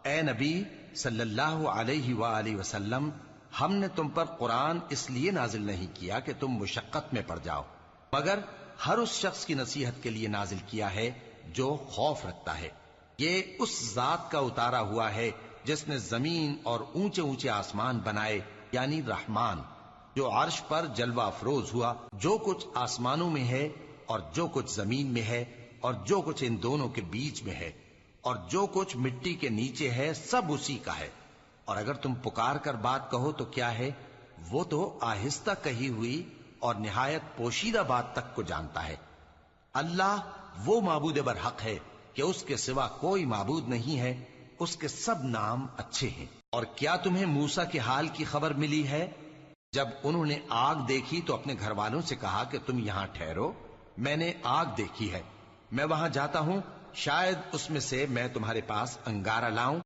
اے نبی صلی اللہ علیہ وآلہ وسلم، ہم نے تم پر قرآن اس لیے نازل نہیں کیا کہ تم مشقت میں پڑ جاؤ، مگر ہر اس شخص کی نصیحت کے لیے نازل کیا ہے جو خوف رکھتا ہے۔ یہ اس ذات کا اتارا ہوا ہے جس نے زمین اور اونچے اونچے آسمان بنائے، یعنی رحمان، جو عرش پر جلوہ افروز ہوا۔ جو کچھ آسمانوں میں ہے اور جو کچھ زمین میں ہے اور جو کچھ ان دونوں کے بیچ میں ہے اور جو کچھ مٹی کے نیچے ہے، سب اسی کا ہے۔ اور اگر تم پکار کر بات کہو تو کیا ہے، وہ تو آہستہ کہی ہوئی اور نہایت پوشیدہ بات تک کو جانتا ہے۔ اللہ وہ معبود برحق ہے کہ اس کے سوا کوئی معبود نہیں ہے، اس کے سب نام اچھے ہیں۔ اور کیا تمہیں موسیٰ کے حال کی خبر ملی ہے؟ جب انہوں نے آگ دیکھی تو اپنے گھر والوں سے کہا کہ تم یہاں ٹھہرو، میں نے آگ دیکھی ہے، میں وہاں جاتا ہوں، شاید اس میں سے میں تمہارے پاس انگارہ لاؤں